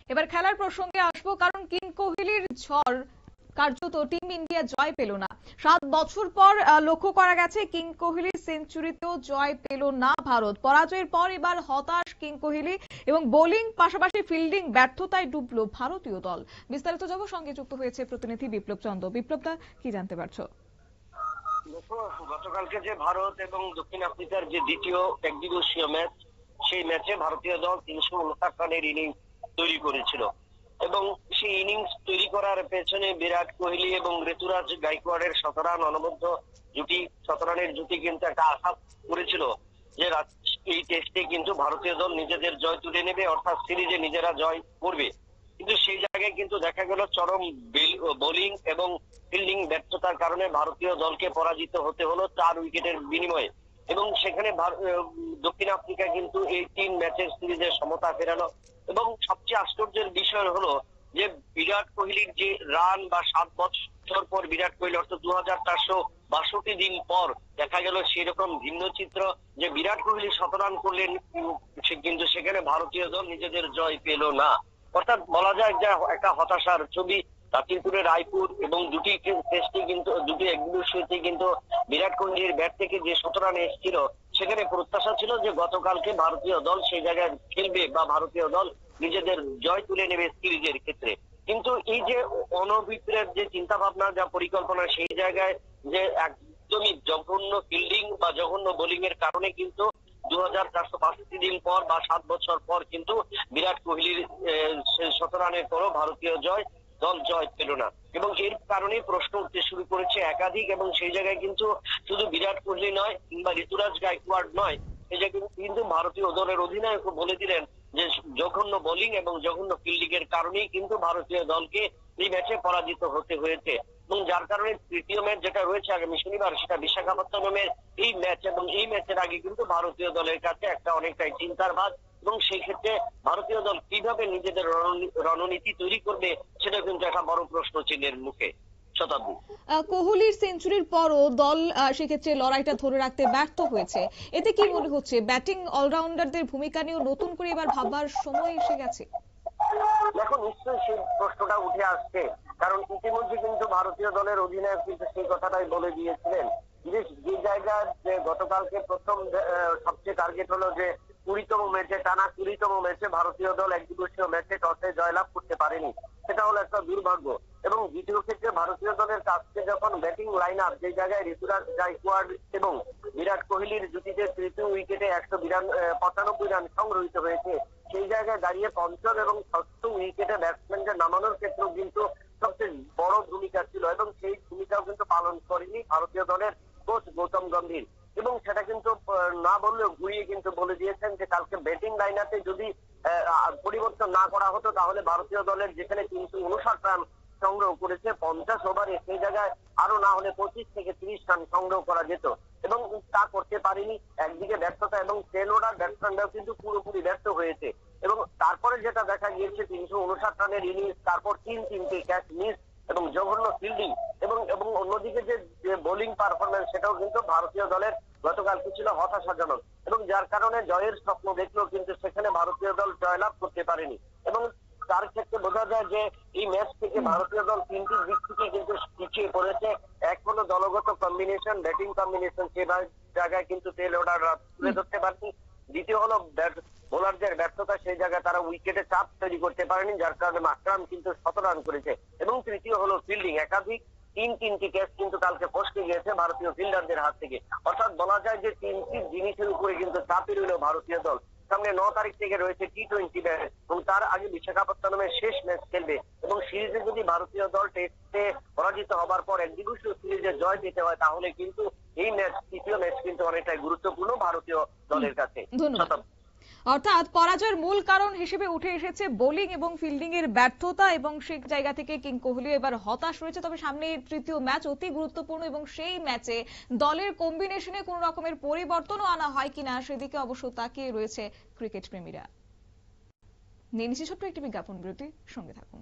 এবার খেলার প্রসঙ্গে আসবো, কারণ কিং কোহলির ঝড় কার্যত টিম ইন্ডিয়া জয় পেল না। 7 বছর পর লক্ষ্য করা গেছে কিং কোহলির সেঞ্চুরিতেও জয় পেল না ভারত। পরাজয়ের পর এবার হতাশ কিং কোহলি এবং বোলিং পাশাপাশি ফিল্ডিং ব্যর্থতায় ডুবলো ভারতীয় দল। বিস্তারিত জগৎ সঙ্গে যুক্ত হয়েছে প্রতিনিধি বিপ্লব চন্দ্র। বিপ্লবদা, কি জানতে পারছো? দেখো, গতকালকে যে ভারত এবং দক্ষিণ আফ্রিকার যে দ্বিতীয় একদিবসীয় ম্যাচ, সেই ম্যাচে ভারতীয় দল 359 রানের ইনিংস তৈরি করেছিল এবং সেই ইনিংস তৈরি করার পেছনে বিরাট কোহলি এবং ঋতুরাজ গাইকোয়াড়ের 17 রান অনবদ্য জুটি, 17 রানের জুটি কিন্তু একটা আশা করেছিল যে এই টেস্টে কিন্তু ভারতীয় দল নিজেদের জয় তুলে নেবে, অর্থাৎ সিরিজে নিজেরা জয় করবে। কিন্তু সেই জায়গায় কিন্তু দেখা গেল চরম বোলিং এবং ফিল্ডিং ব্যর্থতার কারণে ভারতীয় দলকে পরাজিত হতে হলো 4 উইকেটের বিনিময়ে। এবং সেখানে দক্ষিণ আফ্রিকা কিন্তু এই 3 ম্যাচের সিরিজে সমতা ফেরালো। এবং সবচেয়ে আশ্চর্যের বিষয় হলো যে বিরাট কোহলির যে রান, বা 7 বছর পর বিরাট কোহলি, অর্থাৎ 2462 দিন পর দেখা গেল সেরকম ভিন্ন চিত্র, যে বিরাট কোহলি 17 রান করলেন, কিন্তু সেখানে ভারতীয় দল নিজেদের জয় পেল না। অর্থাৎ বলা যায় যে একটা হতাশার ছবি। লখিমপুরে রায়পুর এবং দুটি টেস্টে কিন্তু, দুটি একদিবসীয়তে কিন্তু বিরাট কোহলির ব্যাট থেকে যে 17 রান এসেছিল, সেখানে প্রত্যাশা ছিল যে গতকালকে ভারতীয় দল সেই জায়গায় খেলবে বা ভারতীয় দল নিজেদের জয় তুলে নেবে সিরিজের ক্ষেত্রে। কিন্তু এই যে অনভিপ্রেত যে চিন্তা ভাবনা, যা পরিকল্পনা, সেই জায়গায় যে একদমই জঘন্য ফিল্ডিং বা জঘন্য বোলিং এর কারণে কিন্তু 2462 দিন পর বা 7 বছর পর কিন্তু বিরাট কোহলির 17 রানের পরও ভারতীয় দল জয় পেল না। এবং এর কারণে প্রশ্ন উঠতে শুরু করেছে একাধিক। এবং সেই জায়গায় কিন্তু শুধু বিরাট কোহলি নয় কিংবা ঋতুরাজ গাইকোয়াড় নয়, সেই জায়গায় কিন্তু ভারতীয় দলের অধিনায়ক বলে দিলেন যে জঘন্য বোলিং এবং জঘন্য ফিল্ডিং এর কারণেই কিন্তু ভারতীয় দলকে এই ম্যাচে পরাজিত হতে হয়েছে। এবং যার কারণে তৃতীয় ম্যাচ যেটা রয়েছে আগামী শনিবার, সেটা বিশাখাপত্তনমের এই ম্যাচ, এবং এই ম্যাচের আগে কিন্তু ভারতীয় দলের কাছে একটা অনেকটাই চিন্তার ভাগ। এবং সেই ক্ষেত্রে ভারতীয় দল কিভাবে নিজেদের রণনীতি তৈরি করবে, সেটা কিন্তু একটা বড় প্রশ্ন চিহ্নের মুখে। শতাব্দী, কোহলির সেঞ্চুরির পরও দল সেক্ষেত্রে লড়াইটা ধরে রাখতে ব্যর্থ হয়েছে। এতে কি মনে হচ্ছে ব্যাটিং অলরাউন্ডারদের ভূমিকা নিয়েও নতুন করে এবার ভাববার সময় এসে গেছে? দেখো, নিশ্চয়ই সেই প্রশ্নটা উঠে আসছে, কারণ ইতিমধ্যে কিন্তু ভারতীয় দলের অধিনায়ক কিন্তু সেই কথাটাই বলে দিয়েছিলেন যে জায়গায় যে গতকালকে প্রথম সবচেয়ে টার্গেট হলো যে 20তম ম্যাচে, টানা 20তম ম্যাচে ভারতীয় দল একদিবসীয় ম্যাচে টসে জয়লাভ করতে পারেনি। সেটা হলো একটা দুর্ভাগ্য। এবং দ্বিতীয় ক্ষেত্রে ভারতীয় দলের কাছে যখন ব্যাটিং লাইন আপ, যে জায়গায় ঋতুরাজ গাইকোয়াড় এবং বিরাট কোহলির জুটিতে তৃতীয় উইকেটে 195 রান সংগ্রহিত হয়েছে, সেই জায়গায় দাঁড়িয়ে পঞ্চম এবং ষষ্ঠ উইকেটে ব্যাটসম্যানদের নামানোর ক্ষেত্রেও কিন্তু সবচেয়ে বড় ভূমিকা ছিল। এবং সেই ভূমিকাও কিন্তু পালন করেনি ভারতীয় দলের কোচ গৌতম গম্ভীর। এবং সেটা কিন্তু না বললেও ঘুরিয়ে কিন্তু বলে দিয়েছেন যে কালকে ব্যাটিং লাইনাতে যদি পরিবর্তন না করা হতো, তাহলে ভারতীয় দলের যেখানে 359 রান সংগ্রহ করেছে 50 ওভারে, সেই জায়গায় আরো না হলে 25 থেকে 30 রান সংগ্রহ করা যেত। এবং তা করতে পারেনি। একদিকে ব্যর্থতা, এবং 10 অর্ডার ব্যাটসম্যানরাও কিন্তু পুরোপুরি ব্যর্থ হয়েছে। এবং তারপরে যেটা দেখা গিয়েছে 359 রানের ইনিংস, তারপর 3-3টে ক্যাচ মিস এবং জঘন্য ফিল্ডিং, এবং এবং অন্যদিকে যে বোলিং পারফরমেন্স, সেটাও কিন্তু ভারতীয় দলের গতকালকে ছিল হতাশাজনক। এবং যার কারণে জয়ের স্বপ্ন দেখলো, কিন্তু সেখানে ভারতীয় দল জয়লাভ করতে পারেনি। এবং তার ক্ষেত্রে বোঝা যায় যে এই ম্যাচ থেকে ভারতীয় দল 3টি দিক থেকে কিন্তু পিছিয়ে পড়েছে। এক হলো দলগত কম্বিনেশন, ব্যাটিং কম্বিনেশন, সে জায়গায় কিন্তু তেল অর্ডার তুলে ধরতে পারেনি। দ্বিতীয় হলো বোলারদের ব্যর্থতা, সেই জায়গায় তারা উইকেটে চাপ তৈরি করতে পারেনি, যার কারণে মাকরাম কিন্তু 17 রান করেছে। এবং তৃতীয় হলো ফিল্ডিং, একাধিক 3-3টি ক্যাচ কিন্তু কালকে ফসকে গিয়েছে ভারতীয় ফিল্ডারদের হাত থেকে। অর্থাৎ বলা যায় যে 3টি জিনিসের উপরে কিন্তু চাপে রইল ভারতীয় দল। সামনে 9 তারিখ থেকে রয়েছে টি-20 ম্যাচ, এবং তার আগে বিশাখাপত্তনমের শেষ ম্যাচ খেলবে। এবং সিরিজে যদি ভারতীয় দল টেস্টে পরাজিত হবার পর একদিবসীয় সিরিজে জয় পেতে হয়, তাহলে কিন্তু এই ম্যাচ, তৃতীয় ম্যাচ কিন্তু অনেকটাই গুরুত্বপূর্ণ ভারতীয় দলের কাছে। অর্থাৎ পরাজয়ের মূল কারণ হিসেবে উঠে এসেছে বোলিং এবং ফিল্ডিং এর ব্যর্থতা, এবং সেই জায়গা থেকে কিং কোহলি এবার হতাশ রয়েছে। তবে সামনে তৃতীয় ম্যাচ অতি গুরুত্বপূর্ণ, এবং সেই ম্যাচে দলের কম্বিনেশনে কোন রকমের পরিবর্তনও আনা হয় কিনা সেদিকে অবশ্য তাকিয়ে রয়েছে ক্রিকেট প্রেমীরা। নিয়ে নিচ্ছি ছোট্ট একটি বিজ্ঞাপন বিরতি, সঙ্গে থাকুন।